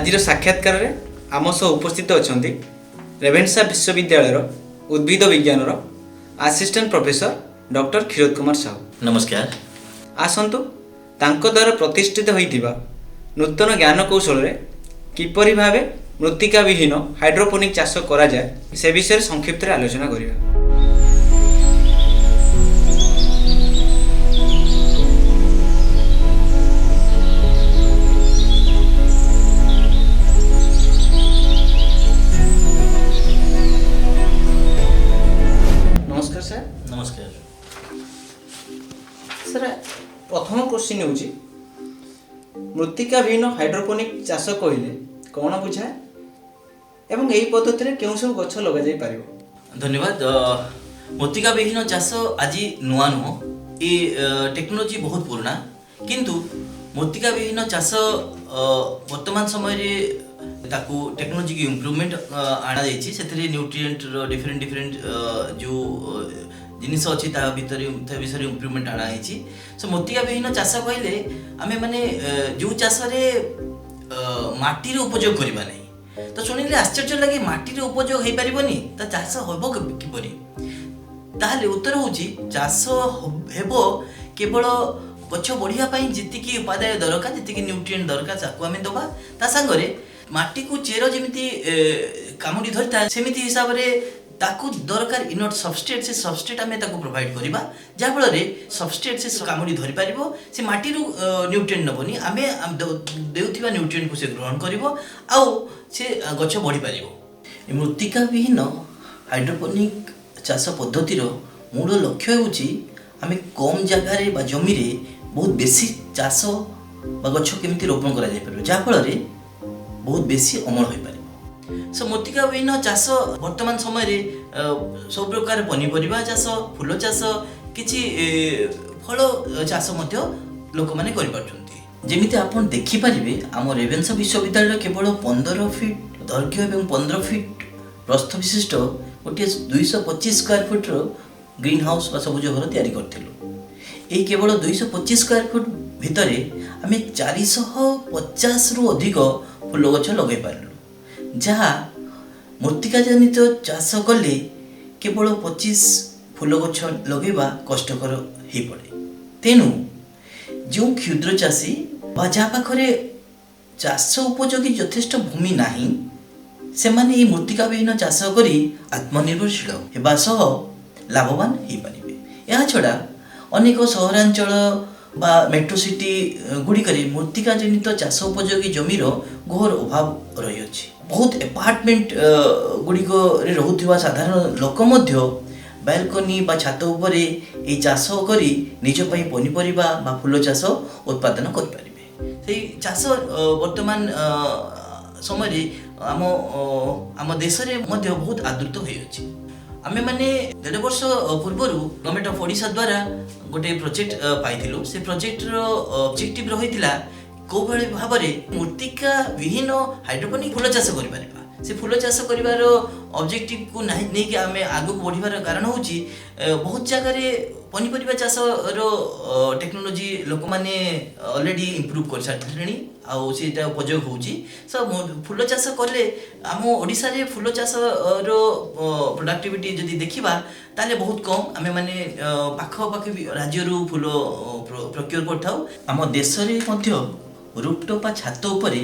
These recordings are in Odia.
आज साक्षात्कार आम सह उपस्थित अच्छा रेवेन्सा विश्वविद्यालय उद्भिद विज्ञान assistant professor doctor Kshirod Kumar Sahu. नमस्कार। आसतु तांको द्वारा प्रतिष्ठित होइतिबा नूतन ज्ञान कौशल किपरि भावे मृत्तिका विहीन हाइड्रोपोनिक चाष करा जाए से विषय संक्षिप्त आलोचना करिबा। नमस्कार सर। नमस्कार सर, प्रथम क्वेश्चन होची मृत्तिका विहीन हाइड्रोपोनिक चाष कहले कौन बुझाए एवं यही पद्धति रे केउ सब गछ लगा जाई पारिबो? धन्यवाद। मृत्तिका विहीन चाष आज नुआ नुह, ये टेक्नोलोजी बहुत पुराना, किंतु मृत्तिका विहीन चाष वर्तमान समय रे ताकू टेक्नोलोजी की इम्प्रूवमेंट आना जाइछि। सेथरे न्यूट्रिएंट रो डिफरेंट जो जिनिस अछि ता भितर विषय इम्प्रूवमेंट आना जाइछि। सो मृत्तिका विहीन चाष कहले आमे माने जो चाष रे माटी रो उपयोग करबा नै, तो सुनिले आश्चर्य लगे माटी रो उपयोग हेइ परिबोनी त चाष होबो किपरि? ताहले उत्तर होछि चाष हेबो केवल गछ बढ़िया पई जितिकी उपादाय दरकार, जितिकी न्यूट्रिएंट दरकार ताकू आमे दबा, ता संगरे माटी को चेर जमिति कामुडी धरता सेमिति हिसाब रे ताकू दरकार इनट सबस्ट्रेट, से सबस्ट्रेट आमे ताकू प्रोवाइड करिबा जा फल रे सबस्ट्रेट से कामुडी धरि पारिबो, से माटी रो न्यूट्रिएंट नबनी, आमे देउथिबा न्यूट्रिएंट को से ग्रहण करिबो आउ से गछ बढ़ी पारिबो। ए मृत्तिका विहीन हाइड्रोपोनिक चाष पद्धति रो मूल लक्ष्य होछि आमे कम जगह रे बा जमी रे बहुत बेसी चाष बा गछ केमिति रोपण करा जाय पारिबो जा फल रे बहुत बेसी अमल हो पारे। सो मृत्तिका विहीन चाष वर्तमान समय रे सब प्रकार पनीपरिबा चाष, फूल चाष, किछि फल चाष मध्य लोक माने करि पारछन्ती। जेमिति आपण देखि परिबे आम रेवेन्सा विश्वविद्यालय केवल 15 फीट दैर्घ्य एवं 15 फीट प्रस्थ विशिष्ट गोटे 225 स्क्वायर फुट रो ग्रीन हाउस बा सबुज घर तैयारी करथिलु। एई केवल 225 स्क्वायर फुट भितरे आमे 450 रु अधिक फूल गछ लगे पारलु, जहाँ मृत्तिका जनित चाष कले केवल 25 फूल गछ लगेबा कष्टकर ही पड़े। तेणु जो क्षुद्र चाषी बा जहाँ पाखरे चाष उपयोगी यथेष्ट भूमि नाही, सेमाने ई मृत्तिका विहीन चाष करी आत्मनिर्भरशील हेबा सह लाभवान ही पारिबे। या छड़ा अनेक सहरांचल बा मेट्रो सिटी गुड़िकरे मृत्तिका जनित चाष उपयोगी जमीर घोर अभाव रही अछि। बहुत अपार्टमेंट गुड़िक रहुथिबा साधारण लोक मध्य बालकनी बा छात उपरे ए चाष करी निज पई पनिपरिबा बा फूल चाष उत्पादन कर परिबे। सेही चाष वर्तमान समय रे आम देश रे मध्य बहुत आदृत होई अछि। आमे माने 1.5 वर्ष पूर्व गवर्नमेंट ऑफ ओडिशा द्वारा गोटे प्रोजेक्ट पाइथिलु। से प्रोजेक्ट रो ऑब्जेक्टिव रहितिला को भली भाबरे मृत्तिका विहीन हाइड्रोपोनिक फूल चाष करि पारिबा। से फूल चाष करिवार ऑब्जेक्टिव को नै कि आमे आगु बढ़िबार कारण होची बहुत जगह रे पनिपरिबा चाष रो टेक्नोलॉजी लोक माने ऑलरेडी इंप्रूव कर सारथेनी आउ सेटा उपयोग होची। सो फूल चाष करले आम ओडिसा रे फूल चाष रो प्रोडक्टिविटी जदी देखिबा ताले बहुत कम आमे माने पाख राज्य रो फूल प्रोक्योर करथाउ। आम देश रे मध्य रूफटॉप बा छात उपरे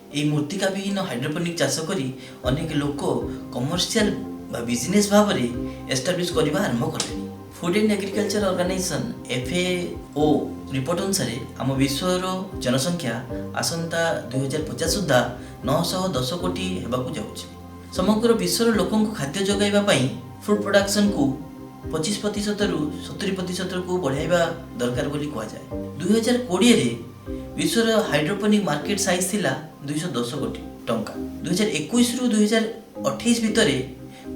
ए मृत्तिका विहीन हाइड्रोपोनिक चाष करी अनेक लोक कमर्शियल बा बिजनेस भाव में एस्टाब्लिश करबा आरंभ करलेनी। Food and agriculture organization FAO report अनुसार आम विश्वर जनसंख्या आसंता 2050 सुधा 910 कोटी हेबाकू जाउछि। समग्र विश्वर लोकों को खाद्य जगाइबा पई फूड प्रोडक्शन को 25% रु 70% को बढ़ाइबा दरकार बोली कहा जाए। 2020 रे विश्वर हाइड्रोपोनिक मार्केट साइज थिला 210 कोटी टंका। 2021 रु 2028 भितरे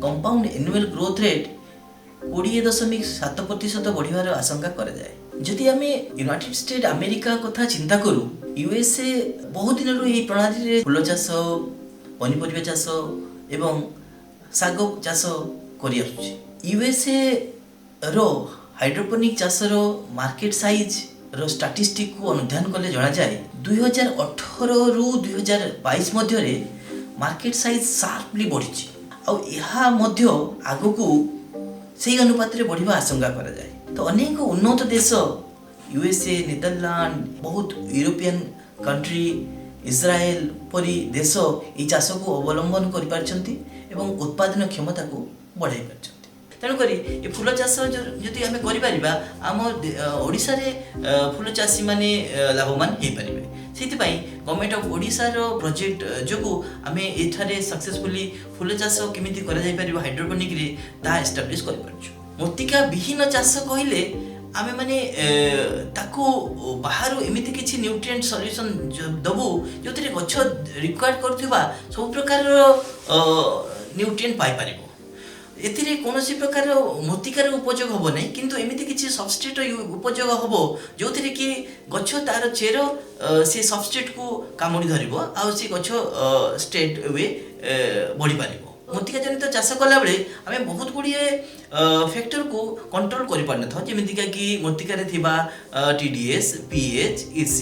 कंपाउंड एनुअल ग्रोथ रेट 20.7% बढ़िवार आशंका करा जाए। जदि आमे यूनाइटेड स्टेट अमेरिका कथा चिंता करू, USA बहुत दिन रु एई प्रणाली रे फूल चाष, पनिपरिबा चाष एवं साग चाष करि आछुछि। USA रो हाइड्रोपोनिक चाष रो मार्केट साइज रो स्टैटिस्टिक को अनुध्यान कले जणा जाए 2018 ରୁ 2022 ମଧ୍ୟରେ ମାର୍କେଟ ସାଇଜ୍ ସାର୍ପଲି ବଢ଼ିଛି ଆଉ ଏହା ମଧ୍ୟ ଆଗକୁ ସେହି ଅନୁପାତରେ ବଢ଼ିବା ଆଶଙ୍କା କରାଯାଏ। ତ ଅନେକ ଉନ୍ନତ ଦେଶ USA, ନେଦରଲ୍ୟାଣ୍ଡ, ବହୁତ ୟୁରୋପିଆନ୍ କଣ୍ଟ୍ରି, ଇସ୍ରାଏଲ ପରି ଦେଶ ଏହି ଚାଷକୁ ଅବଲମ୍ବନ କରିପାରିଛନ୍ତି ଏବଂ ଉତ୍ପାଦନ କ୍ଷମତାକୁ ବଢ଼ାଇ ପାରିଛନ୍ତି। ତେଣୁକରି ଏ ଫୁଲ ଚାଷ ଯଦି ଆମେ କରିପାରିବା ଆମ ଓଡ଼ିଶାରେ ଫୁଲ ଚାଷୀମାନେ ଲାଭବାନ ହେଇପାରିବେ। ସେଥିପାଇଁ ଗଭର୍ଣ୍ଣମେଣ୍ଟ ଅଫ୍ ଓଡ଼ିଶାର ପ୍ରୋଜେକ୍ଟ ଯୋଗୁଁ ଆମେ ଏଠାରେ ସକ୍ସେସଫୁଲି ଫୁଲ ଚାଷ କେମିତି କରାଯାଇପାରିବ ହାଇଡ୍ରୋପୋନିକରେ ତାହା ଏଷ୍ଟାବ୍ଲିଶ୍ କରିପାରୁଛୁ। ମୃତ୍ତିକା ବିହୀନ ଚାଷ କହିଲେ ଆମେମାନେ ତାକୁ ବାହାରୁ ଏମିତି କିଛି ନ୍ୟୁଟ୍ରିଏଣ୍ଟ ସଲ୍ୟୁସନ୍ ଦେବୁ ଯେଉଁଥିରେ ଗଛ ରିକ୍ୱାର୍ଡ଼ କରୁଥିବା ସବୁ ପ୍ରକାରର ନ୍ୟୁଟ୍ରିଏଣ୍ଟ ପାଇପାରିବ। ଏଥିରେ କୌଣସି ପ୍ରକାର ମୃତ୍ତିକାର ଉପଯୋଗ ହେବ ନାହିଁ, କିନ୍ତୁ ଏମିତି କିଛି ସବଷ୍ଟ୍ରେଟ୍ ଉପଯୋଗ ହେବ ଯେଉଁଥିରେ କି ଗଛ ତାର ଚେର ସେ ସବଷ୍ଟ୍ରେଟ୍କୁ କାମୁଡ଼ି ଧରିବ ଆଉ ସେ ଗଛ ଷ୍ଟ୍ରେଟ୍ ୱେ ବଢ଼ିପାରିବ। ମୃତ୍ତିକା ଜନିତ ଚାଷ କଲାବେଳେ ଆମେ ବହୁତ ଗୁଡ଼ିଏ ଫ୍ୟାକ୍ଟରକୁ କଣ୍ଟ୍ରୋଲ କରିପାରିନଥାଉ, ଯେମିତିକା କି ମୃତ୍ତିକାରେ ଥିବା TDS, pH, EC,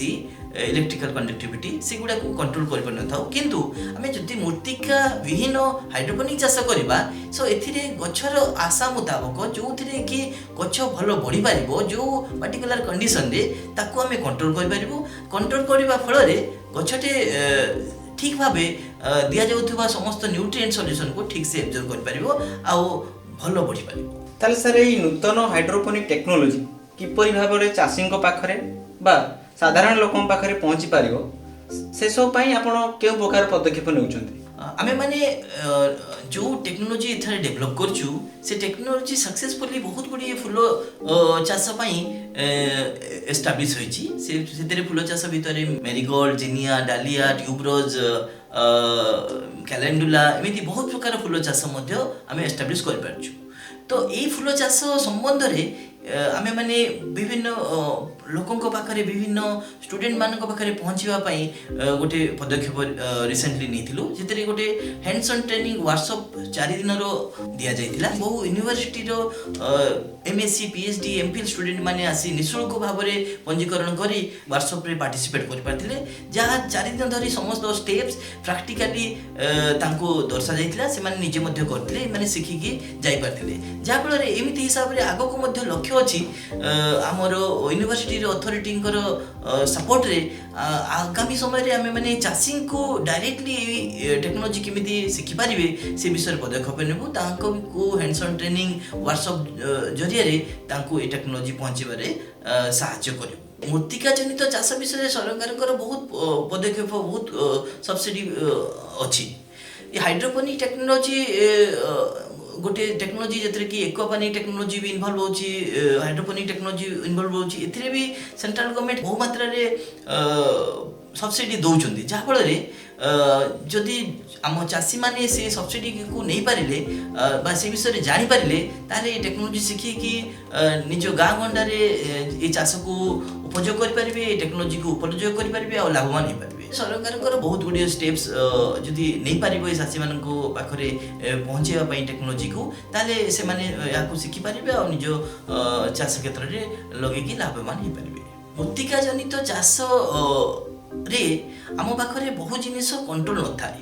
electrical conductivity ସେଗୁଡ଼ାକୁ କଣ୍ଟ୍ରୋଲ କରିପାରିନଥାଉ। କିନ୍ତୁ ଆମେ ଯଦି ମୃତ୍ତିକା ବିହୀନ ହାଇଡ୍ରୋପୋନିକ ଚାଷ କରିବା ଏଥିରେ ଗଛର ଆଶା ମୁତାବକ ଯେଉଁଥିରେ କି ଗଛ ଭଲ ବଢ଼ିପାରିବ ଯେଉଁ ପାର୍ଟିକୁଲାର କଣ୍ଡିସନରେ ତାକୁ ଆମେ କଣ୍ଟ୍ରୋଲ କରିପାରିବୁ। କଣ୍ଟ୍ରୋଲ କରିବା ଫଳରେ ଗଛଟେ ଠିକ୍ ଭାବେ ଦିଆଯାଉଥିବା ସମସ୍ତ ନ୍ୟୁଟ୍ରିଏଣ୍ଟ ସଲ୍ୟୁସନକୁ ଠିକ୍ ସେ ଆବଜର୍ଭ କରିପାରିବ ଆଉ ଭଲ ବଢ଼ିପାରିବ। ତାହେଲେ ସାର୍ ଏଇ ନୂତନ ହାଇଡ୍ରୋପୋନିକ ଟେକ୍ନୋଲୋଜି କିପରି ଭାବରେ ଚାଷୀଙ୍କ ପାଖରେ ବା ସାଧାରଣ ଲୋକଙ୍କ ପାଖରେ ପହଞ୍ଚି ପାରିବ ସେସବୁ ପାଇଁ ଆପଣ କେଉଁ ପ୍ରକାର ପଦକ୍ଷେପ ନେଉଛନ୍ତି? ଆମେମାନେ ଯେଉଁ ଟେକ୍ନୋଲୋଜି ଏଠାରେ ଡେଭଲପ୍ କରୁଛୁ ସେ ଟେକ୍ନୋଲୋଜି ସକ୍ସେସଫୁଲି ବହୁତ ଗୁଡ଼ିଏ ଫୁଲ ଚାଷ ପାଇଁ ଏଷ୍ଟାବ୍ଲିଶ୍ ହୋଇଛି। ସେଥିରେ ଫୁଲ ଚାଷ ଭିତରେ ମେରିଗୋଲ୍ଡ, ଜିନିଆ, ଡାଲିଆ, ଟ୍ୟୁବରୋଜ୍, କ୍ୟାଲେଣ୍ଡୁଲା ଏମିତି ବହୁତ ପ୍ରକାର ଫୁଲ ଚାଷ ମଧ୍ୟ ଆମେ ଏଷ୍ଟାବ୍ଲିଶ୍ କରିପାରୁଛୁ। ତ ଏଇ ଫୁଲ ଚାଷ ସମ୍ବନ୍ଧରେ ଆମେମାନେ ବିଭିନ୍ନ ଲୋକଙ୍କ ପାଖରେ ବିଭିନ୍ନ ଷ୍ଟୁଡେଣ୍ଟମାନଙ୍କ ପାଖରେ ପହଞ୍ଚିବା ପାଇଁ ଗୋଟେ ପଦକ୍ଷେପ ରିସେଣ୍ଟଲି ନେଇଥିଲୁ, ସେଥିରେ ଗୋଟେ ହ୍ୟାଣ୍ଡସ୍ ଅନ୍ ଟ୍ରେନିଂ ୱାର୍କସପ୍ 4 ଦିନର ଦିଆଯାଇଥିଲା। ବହୁ ୟୁନିଭର୍ସିଟିର MSc, PhD, MPhil ଷ୍ଟୁଡେଣ୍ଟମାନେ ଆସି ନିଃଶୁଳ୍କ ଭାବରେ ପଞ୍ଜୀକରଣ କରି ୱାର୍କସପ୍ରେ ପାର୍ଟିସିପେଟ୍ କରିପାରିଥିଲେ, ଯାହା 4 ଦିନ ଧରି ସମସ୍ତ ଷ୍ଟେପ୍ସ ପ୍ରାକ୍ଟିକାଲି ତାଙ୍କୁ ଦର୍ଶାଯାଇଥିଲା। ସେମାନେ ନିଜେ ମଧ୍ୟ କରିଥିଲେ, ଏମାନେ ଶିଖିକି ଯାଇପାରିଥିଲେ। ଯାହାଫଳରେ ଏମିତି ହିସାବରେ ଆଗକୁ ମଧ୍ୟ ଲକ୍ଷ୍ୟ ଅଛି ଆମର ୟୁନିଭର୍ସିଟିର ଅଥରିଟିଙ୍କର ସପୋର୍ଟରେ ଆଗାମୀ ସମୟରେ ଆମେମାନେ ଚାଷୀଙ୍କୁ ଡାଇରେକ୍ଟଲି ଏଇ ଟେକ୍ନୋଲୋଜି କେମିତି ଶିଖିପାରିବେ ସେ ବିଷୟରେ ପଦକ୍ଷେପ ନେବୁ। ତାଙ୍କୁ ହ୍ୟାଣ୍ଡସ୍ ଅନ୍ ଟ୍ରେନିଂ ୱାର୍କସପ୍ ଜରିଆରେ ତାଙ୍କୁ ଏ ଟେକ୍ନୋଲୋଜି ପହଞ୍ଚିବାରେ ସାହାଯ୍ୟ କରିବୁ। ମୃତ୍ତିକା ଜନିତ ଚାଷ ବିଷୟରେ ସରକାରଙ୍କର ବହୁତ ପଦକ୍ଷେପ, ବହୁତ ସବସିଡି ଅଛି। ଏ ହାଇଡ୍ରୋପୋନିକ ଟେକ୍ନୋଲୋଜି ଗୋଟେ ଟେକ୍ନୋଲୋଜି ଯେଥିରେ କି ଏକ୍ୱାପୋନିକ ଟେକ୍ନୋଲୋଜି ବି ଇନଭଲ୍ଭ ହେଉଛି, ହାଇଡ୍ରୋପୋନିକ ଟେକ୍ନୋଲୋଜି ଇନଭଲ୍ଭ ହେଉଛି। ଏଥିରେ ବି ସେଣ୍ଟ୍ରାଲ ଗଭର୍ଣ୍ଣମେଣ୍ଟ ବହୁ ମାତ୍ରାରେ ସବସିଡି ଦେଉଛନ୍ତି, ଯାହାଫଳରେ ଯଦି ଆମ ଚାଷୀମାନେ ସେ ସବସିଡିକୁ ନେଇପାରିଲେ ବା ସେ ବିଷୟରେ ଜାଣିପାରିଲେ ତାହେଲେ ଏ ଟେକ୍ନୋଲୋଜି ଶିଖିକି ନିଜ ଗାଁ ଗଣ୍ଡାରେ ଏ ଚାଷକୁ ଉପଯୋଗ କରିପାରିବେ, ଏ ଟେକ୍ନୋଲୋଜିକୁ ଉପଯୋଗ କରିପାରିବେ ଆଉ ଲାଭବାନ ହେଇପାରିବେ। ସରକାରଙ୍କର ବହୁତ ଗୁଡ଼ିଏ ଷ୍ଟେପ୍ସ ଯଦି ନେଇପାରିବ ଏ ଚାଷୀମାନଙ୍କ ପାଖରେ ପହଞ୍ଚାଇବା ପାଇଁ ଟେକ୍ନୋଲୋଜିକୁ, ତାହେଲେ ସେମାନେ ଏହାକୁ ଶିଖିପାରିବେ ଆଉ ନିଜ ଚାଷ କ୍ଷେତ୍ରରେ ଲଗେଇକି ଲାଭବାନ ହେଇପାରିବେ। ମୃତ୍ତିକା ଜନିତ ଚାଷରେ ଆମ ପାଖରେ ବହୁ ଜିନିଷ କଣ୍ଟ୍ରୋଲ ନଥାଏ,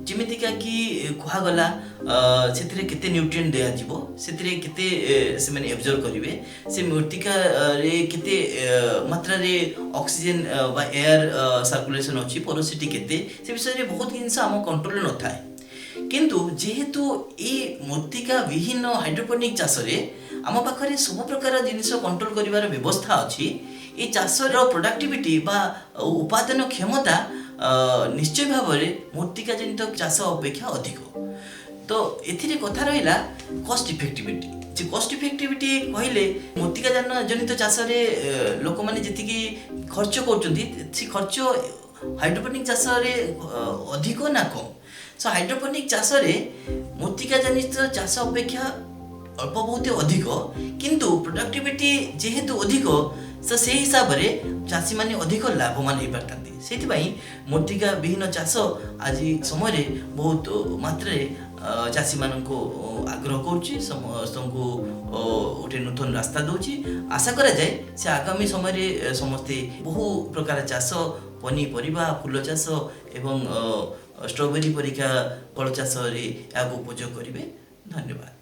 ଯେମିତିକା କି କୁହାଗଲା ସେଥିରେ କେତେ ନ୍ୟୁଟ୍ରିଏଣ୍ଟ ଦିଆଯିବ, ସେଥିରେ କେତେ ସେମାନେ ଆବଜର୍ଭ କରିବେ, ସେ ମୃତ୍ତିକାରେ କେତେ ମାତ୍ରାରେ ଅକ୍ସିଜେନ୍ ବା ଏୟାର ସାର୍କୁଲେସନ୍ ଅଛି, ପୋରୋସିଟି କେତେ, ସେ ବିଷୟରେ ବହୁତ ଜିନିଷ ଆମ କଣ୍ଟ୍ରୋଲ ନଥାଏ। କିନ୍ତୁ ଯେହେତୁ ଏଇ ମୃତ୍ତିକା ବିହୀନ ହାଇଡ୍ରୋପୋନିକ ଚାଷରେ ଆମ ପାଖରେ ସବୁ ପ୍ରକାର ଜିନିଷ କଣ୍ଟ୍ରୋଲ କରିବାର ବ୍ୟବସ୍ଥା ଅଛି, ଏ ଚାଷର ପ୍ରଡକ୍ଟିଭିଟି ବା ଉତ୍ପାଦନ କ୍ଷମତା ନିଶ୍ଚୟ ଭାବରେ ମୃତ୍ତିକା ଜନିତ ଚାଷ ଅପେକ୍ଷା ଅଧିକ। ତ ଏଥିରେ କଥା ରହିଲା କଷ୍ଟ ଇଫେକ୍ଟିଭିଟି। ଯେ କଷ୍ଟ ଇଫେକ୍ଟିଭିଟି କହିଲେ ମୃତ୍ତିକା ଜନିତ ଚାଷରେ ଲୋକମାନେ ଯେତିକି ଖର୍ଚ୍ଚ କରୁଛନ୍ତି ସେ ଖର୍ଚ୍ଚ ହାଇଡ୍ରୋପୋନିକ ଚାଷରେ ଅଧିକ ନା କମ୍? ହାଇଡ୍ରୋପୋନିକ ଚାଷରେ ମୃତ୍ତିକା ଜନିତ ଚାଷ ଅପେକ୍ଷା ଅଳ୍ପ ବହୁତ ଅଧିକ, କିନ୍ତୁ ପ୍ରଡକ୍ଟିଭିଟି ଯେହେତୁ ଅଧିକ ସେହି ହିସାବରେ ଚାଷୀମାନେ ଅଧିକ ଲାଭବାନ ହେଇପାରିଥାନ୍ତି। ସେଥିପାଇଁ ମୃତ୍ତିକା ବିହୀନ ଚାଷ ଆଜି ସମୟରେ ବହୁତ ମାତ୍ରାରେ ଚାଷୀମାନଙ୍କୁ ଆଗ୍ରହ କରୁଛି, ସମସ୍ତଙ୍କୁ ଗୋଟେ ନୂତନ ରାସ୍ତା ଦେଉଛି। ଆଶା କରାଯାଏ ସେ ଆଗାମୀ ସମୟରେ ସମସ୍ତେ ବହୁ ପ୍ରକାର ଚାଷ, ପନିପରିବା, ଫୁଲ ଚାଷ ଏବଂ ଷ୍ଟ୍ରବେରୀ ପରିକା ଫଳ ଚାଷରେ ଏହାକୁ ଉପଯୋଗ କରିବେ। ଧନ୍ୟବାଦ।